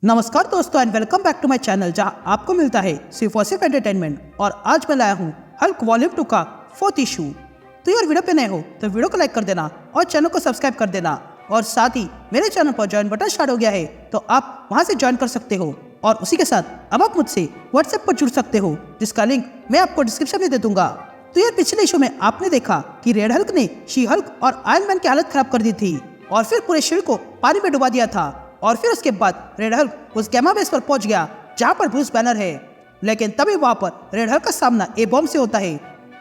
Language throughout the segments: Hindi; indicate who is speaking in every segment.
Speaker 1: नमस्कार दोस्तों and welcome back to my channel जहां आपको मिलता है सिर्फ और सिर्फ एंटरटेनमेंट। और आज मैं लाया हूं हल्क वॉल्यूम 2 का 4th इशू। तो यार वीडियो पे नए हो तो वीडियो को लाइक कर देना और चैनल को सब्सक्राइब कर देना। और साथ ही मेरे चैनल पर ज्वाइन बटन स्टार्ट हो गया है तो आप वहां से ज्वाइन कर सकते हो। और उसी के साथ अब आप मुझसे व्हाट्सएप पर जुड़ सकते हो जिसका लिंक मैं आपको डिस्क्रिप्शन में दे दूंगा। तो यार पिछले इशू में आपने देखा कि रेड हल्क ने शी हल्क और आयरन मैन की हालत खराब कर दी थी और फिर पूरे शील्ड को पानी में डुबा दिया था। और फिर उसके बाद रेड हल्क उस गैमा बेस पर पहुंच गया जहां पर ब्रूस बैनर है। लेकिन तभी वहां पर रेड हल्क का सामना ए बॉम्ब से होता है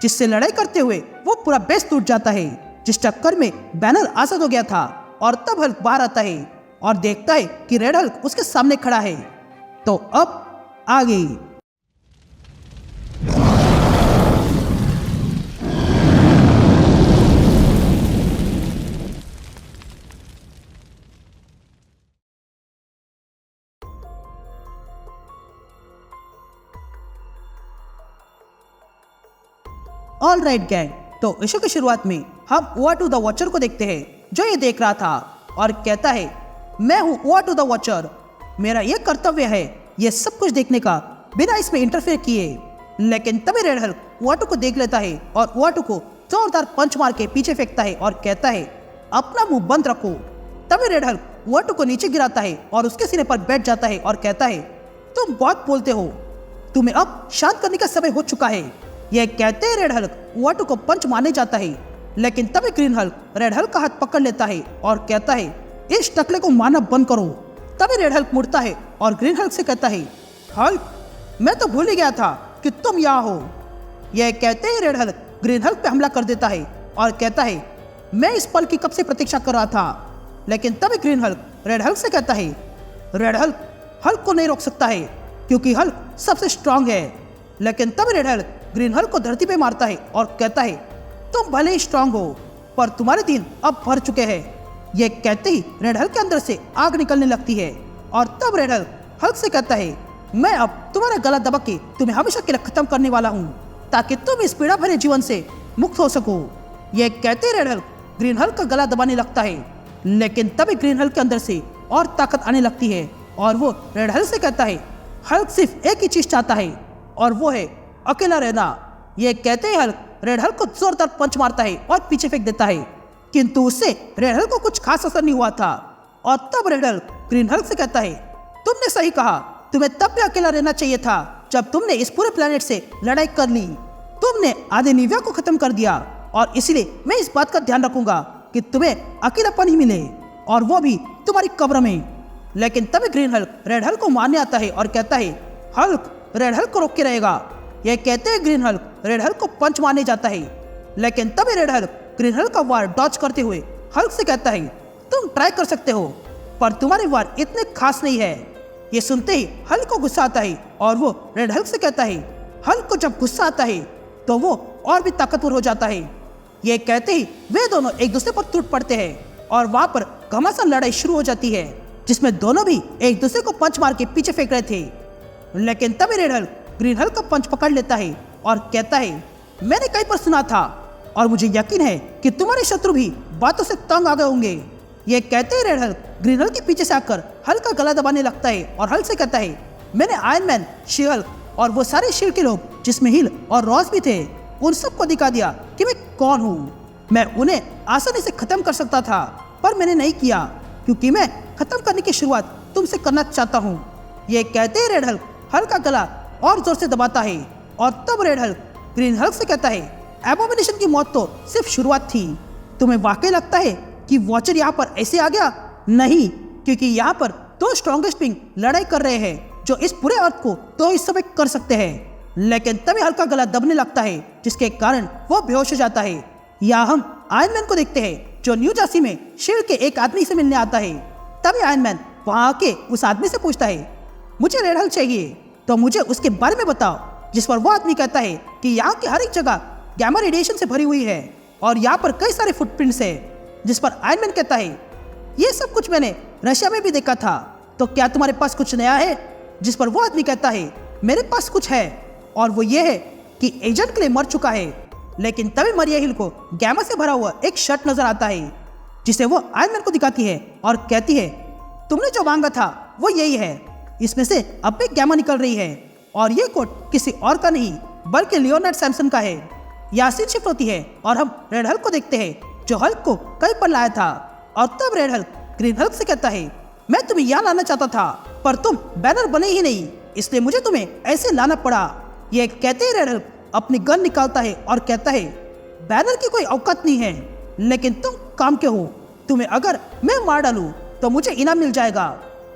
Speaker 1: जिससे लड़ाई करते हुए वो पूरा बेस टूट जाता है, जिस टक्कर में बैनर आजाद हो गया था। और तब हल्क बाहर आता है और देखता है कि रेड हल्क उसके सामने खड़ा है। तो अब आगे ऑल राइट गैंग, तो इशू की शुरुआत में हम ओआ2 द वॉचर को देखते हैं जो ये देख रहा था और कहता है मैं हूँ ओआ2 द वॉचर, मेरा ये कर्तव्य है ये सब कुछ देखने का बिना इसमें इंटरफेयर किए। लेकिन तभी रेड हल्क ओआ2 को देख लेता है और ओआ2 को जोरदार पंच मार के पीछे फेंकता है और कहता है अपना मुंह बंद रखो। तभी रेड हल्क ओआ2 को नीचे गिराता है और उसके सिरे पर बैठ जाता है और कहता है तुम बहुत बोलते हो, तुम्हें अब शांत करने का समय हो चुका है। यह कहते ही रेड हल्क ओआ2 को पंच मारने जाता है। लेकिन तभी ग्रीन हल्क रेड हल्क का हाथ पकड़ लेता है और कहता है इस टकले को मारना बंद करो। तभी रेड हल्क मुड़ता है और ग्रीन हल्क से कहता है हल्क मैं तो भूल ही गया था कि तुम यहाँ हो। यह कहते ही रेड हल्क ग्रीन हल्क पे हमला कर देता है और कहता है मैं इस पल की कब से प्रतीक्षा कर रहा था। लेकिन तभी ग्रीन हल्क रेड हल्क से कहता है रेड हल्क को नहीं रोक सकता है क्योंकि हल्क सबसे स्ट्रांग है। लेकिन तभी रेड हल्क ग्रीन हल्क को धरती पे मारता है और कहता है तुम भले ही स्ट्रांग हो पर तुम्हारे दिन अब भर चुके हैं। यह कहते ही रेड हल्क के अंदर से आग निकलने लगती है। और तब रेड हल्क से कहता है मैं अब तुम्हारा गला दबा के तुम्हें हमेशा के लिए खत्म करने वाला हूँ ताकि तुम इस पीड़ा भरे जीवन से मुक्त हो सको। यह कहते ही रेड हल्क ग्रीन हल्क का गला दबाने लगता है। लेकिन तभी ग्रीन हल्क के अंदर से और ताकत आने लगती है और वो रेड हल्क से कहता है हल्क सिर्फ एक ही चीज चाहता है और वो है अकेला रहना। यह कहते ही हल्क रेड हल्क को जोरदार पंच मारता है और पीछे फेंक देता है, किंतु उससे रेड हल्क को कुछ खास असर नहीं हुआ था। और तब रेड हल्क ग्रीन हल्क से कहता है तुमने सही कहा, तुम्हें तब भी अकेला रहना चाहिए था जब तुमने इस पूरे प्लेनेट से लड़ाई कर ली। तुमने आधे निविया को खत्म कर दिया और इसलिए मैं इस बात का ध्यान रखूंगा कि तुम्हें अकेलापन ही मिले और वो भी तुम्हारी कब्र में। लेकिन तभी ग्रीन हल्क रेड हल्क को मारने आता है और कहता है हल्क रेड हल्क को रोक के रहेगा। यह कहते हैं ग्रीन हल्क रेड हल्क को पंच मारने जाता है। लेकिन तभी रेड हल्क ग्रीन हल्क का वार डॉच करते हुए हल्क से कहता है तुम ट्राई कर सकते हो पर तुम्हारे वार इतने खास नहीं है। ये सुनते ही हल्क को गुस्सा आता है और वो रेड हल्क से कहता है हल्क को जब गुस्सा आता है तो वो और भी ताकतवर हो जाता है। ये कहते ही वे दोनों एक दूसरे पर टूट पड़ते हैं और वहां पर घमासान लड़ाई शुरू हो जाती है जिसमें दोनों भी एक दूसरे को पंच मार के पीछे फेंक रहे थे। लेकिन तभी रेड हल्क ग्रीन हल्क का पंच पकड़ लेता है और कहता है मैंने कहीं पर सुना था और मुझे यकीन है कि तुम्हारे शत्रु भी बातों से तंग आ गए होंगे। यह कहते ही रेड हल्क ग्रीन हल्क के पीछे से आकर हल्क का गला दबाने लगता है और हल्क से कहता है मैंने आयरन मैन, शी हल्क और वो सारे शील्ड के लोग जिसमें हिल और रॉस भी थे उन सबको दिखा दिया कि मैं कौन हूँ। मैं उन्हें आसानी से खत्म कर सकता था पर मैंने नहीं किया क्योंकि मैं खत्म करने की शुरुआत तुमसे करना चाहता हूँ। यह कहते ही रेड हल्क का गला और जोर से दबाता है। और तब रेड हल्क ग्रीन हल्क से कहता है एबोमिनेशन की मौत तो सिर्फ शुरुआत थी, तुम्हें वाकई लगता है कि वॉचर यहाँ पर ऐसे आ गया? नहीं, क्योंकि यहाँ पर दो स्ट्रॉन्गेस्ट विंग लड़ाई कर रहे हैं जो इस पूरे अर्थ को दो हिस्सों में कर सकते हैं। लेकिन तभी हल्क का गला दबने लगता है जिसके कारण वो बेहोश हो जाता है। यहाँ हम आयरन मैन को देखते हैं जो न्यू जर्सी में शील्ड के एक आदमी से मिलने आता है। तभी आयरन मैन वहाँ आके उस आदमी से पूछता है मुझे रेड हल्क चाहिए तो मुझे उसके बारे में बताओ। जिस पर वो आदमी कहता है कि यहाँ की हर एक जगह गैमा रेडिएशन से भरी हुई है और यहाँ पर कई सारे फुटप्रिंट्स है। जिस पर आयरन मैन कहता है ये सब कुछ मैंने रशिया में भी देखा था, तो क्या तुम्हारे पास कुछ नया है? जिस पर वो आदमी कहता है मेरे पास कुछ है और वो ये है कि एजेंट क्ले मर चुका है। लेकिन तभी मरिया हिल को गैमा से भरा हुआ एक शर्ट नजर आता है जिसे वो आयरन मैन को दिखाती है और कहती है तुमने जो मांगा था वो यही है। इसमें से अब भी गैमा निकल रही है और ये कोट किसी और का नहीं बल्कि लियोनार्ड सैमसन का है। यासीन शिफ्ट होती है और हम रेड हल्क को देखते हैं जो हल्क को कहीं पर लाया था। और तब रेड हल्क ग्रीन हल्क से कहता है, मैं तुम्हें यहाँ लाना चाहता था पर तुम बैनर बने ही नहीं, इसलिए मुझे तुम्हें ऐसे लाना पड़ा। ये कहते ही रेड हल्क अपनी गन निकालता है और कहता है, बैनर की कोई औकात नहीं है, लेकिन तुम काम के हो। तुम्हें अगर मैं मार डालूं तो मुझे इनाम मिल जाएगा,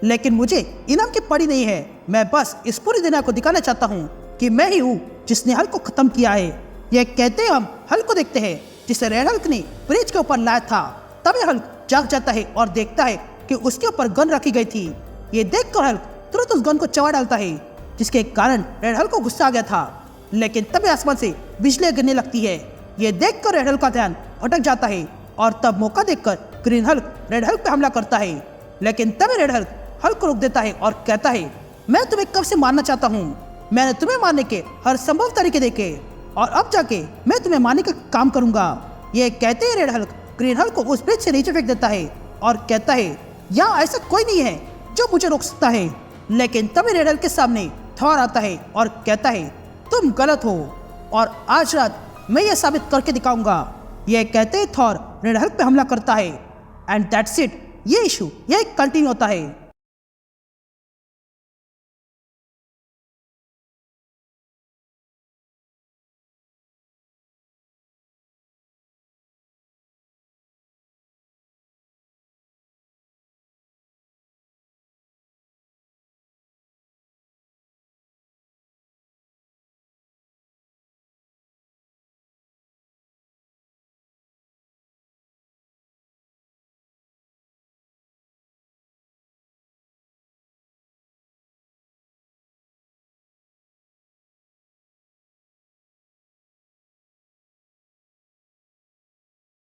Speaker 1: लेकिन मुझे इनाम की पड़ी नहीं है। मैं बस इस पूरी दुनिया को दिखाना चाहता हूँ कि मैं ही हूँ जिसने हल्क को खत्म किया है। यह कहते हम हल्क को देखते हैं जिसे रेड हल्क ने ब्रिज के ऊपर लाया था। तभी हल्क जाग जाता है और देखता है कि उसके ऊपर गन रखी गई थी। ये देखकर हल्क तुरंत उस गन को चबा डालता है, जिसके कारण रेड हल्क को गुस्सा आ गया था। लेकिन तभी आसमान से बिजली गिरने लगती है। ये देखकर रेड हल्क का ध्यान भटक जाता है और तब मौका देखकर ग्रीन हल्क रेड हल्क पे हमला करता है। लेकिन तभी रेड हल्क हल्क को रोक देता है और कहता है, मैं तुम्हें कब से मारना चाहता हूँ। मैंने तुम्हें मारने के हर संभव तरीके देखे और अब जाके मैं तुम्हें मारने का काम करूंगा। ये कहते ही रेड हल्क ग्रीन हल्क को उस ब्रिज से नीचे फेंक देता है और कहता है, यहाँ ऐसा कोई नहीं है जो मुझे रोक सकता है। लेकिन तभी रेड हल्क के सामने थॉर आता है और कहता है, तुम गलत हो और आज रात मैं ये साबित करके दिखाऊंगा। ये कहते ही थॉर रेड हल्क पे हमला करता है एंड दैट्स इट। ये इशू यही कंटिन्यू होता है।